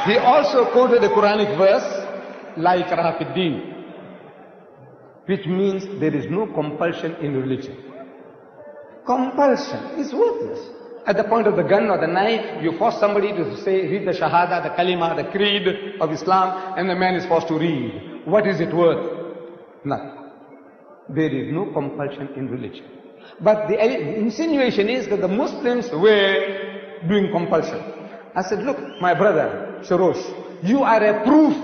He also quoted a Quranic verse, La ikraha fid din, which means there is no compulsion in religion. Compulsion is worthless. At the point of the gun or the knife, you force somebody to say, read the Shahada, the Kalima, the Creed of Islam, and the man is forced to read. What is it worth? Nothing. There is no compulsion in religion. But the insinuation is that the Muslims were doing compulsion. I said, look, my brother, Sharosh, you are a proof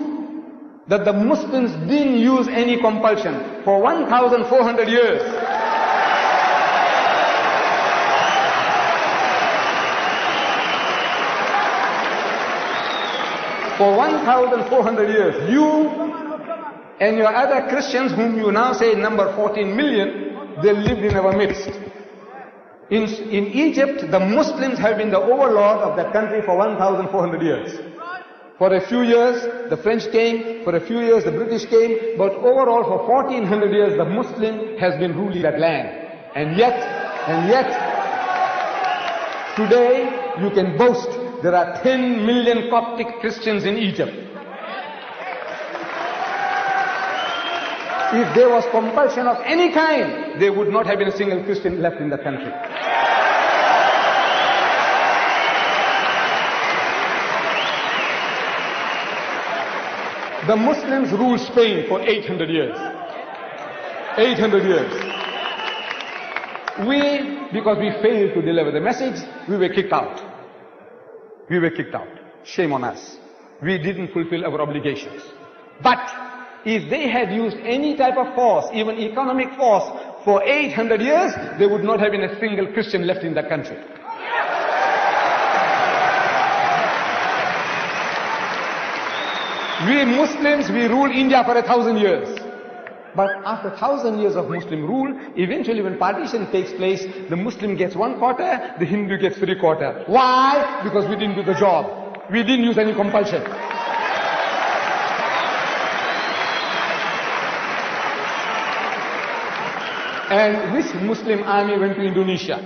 that the Muslims didn't use any compulsion for 1,400 years. For 1,400 years, you and your other Christians, whom you now say number 14 million, they lived in our midst. In Egypt, the Muslims have been the overlord of that country for 1,400 years. For a few years, the French came, for a few years, the British came, but overall for 1,400 years, the Muslim has been ruling that land. And yet, today, you can boast there are 10 million Coptic Christians in Egypt. If there was compulsion of any kind, there would not have been a single Christian left in the country. The Muslims ruled Spain for 800 years. 800 years. Because we failed to deliver the message, we were kicked out. We were kicked out. Shame on us. We didn't fulfill our obligations. But if they had used any type of force, even economic force, for 800 years, there would not have been a single Christian left in the country. We Muslims, we ruled India for 1,000 years. But after 1,000 years of Muslim rule, eventually when partition takes place, the Muslim gets 1/4, the Hindu gets 3/4. Why? Because we didn't do the job. We didn't use any compulsion. And which Muslim army went to Indonesia?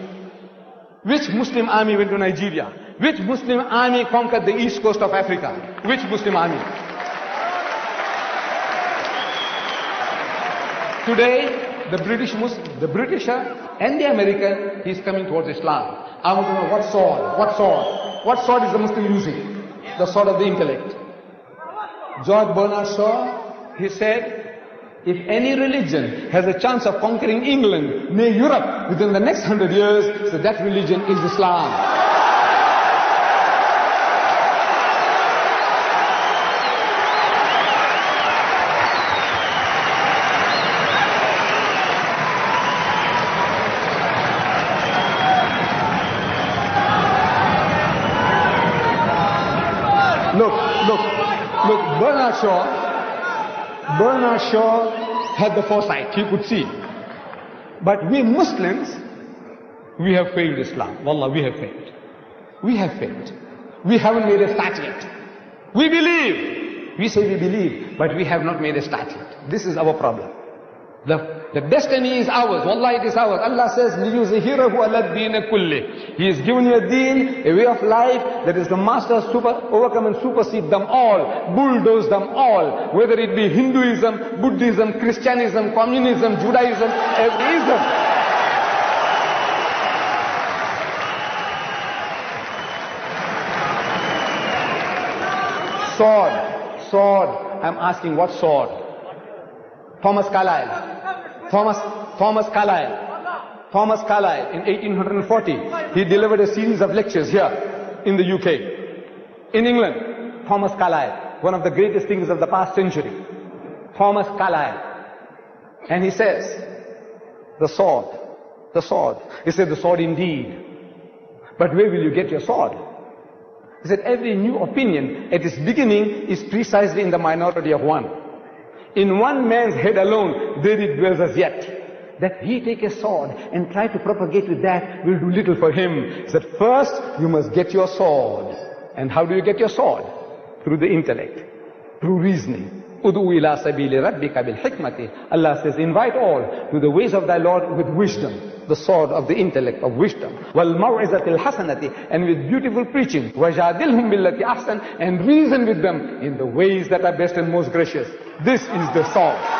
Which Muslim army went to Nigeria? Which Muslim army conquered the east coast of Africa? Which Muslim army? Today, the Britisher and the American, he's coming towards Islam. I want to know what sword? What sword? What sword is the Muslim using? The sword of the intellect. George Bernard Shaw, he said, if any religion has a chance of conquering England, nay Europe, within the next 100 years, so that religion is Islam. Look, Bernard Shaw had the foresight, he could see. But we Muslims, we have failed Islam. Wallah, we have failed. We have failed. We haven't made a start yet. We believe. We say we believe, but we have not made a start yet. This is our problem. The destiny is ours. Wallah, it is ours. Allah says, لِيُزْهِرَهُ عَلَى الدِّينِ كُلِّهِ. He has given you a deen, a way of life that is the master, overcome and supersede them all, bulldoze them all, whether it be Hinduism, Buddhism, Christianism, Communism, Judaism, every ism. Sword. I'm asking, what sword? Thomas Carlyle in 1840, he delivered a series of lectures here in the UK. In England, Thomas Carlyle, one of the greatest thinkers of the past century. Thomas Carlyle. And he says, the sword. He said, the sword indeed. But where will you get your sword? He said, every new opinion at its beginning is precisely in the minority of one. In one man's head alone, there it dwells as yet. That he take a sword and try to propagate with that will do little for him. He said, first you must get your sword. And how do you get your sword? Through the intellect, through reasoning, Udu ila sabili rabbika bil hikmati. Allah says, invite all to the ways of thy Lord with wisdom, the sword of the intellect of wisdom. Wal maw'izatil hasanati, and with beautiful preaching. Wajadilhum billati ahsan, and reason with them in the ways that are best and most gracious. This is the sword.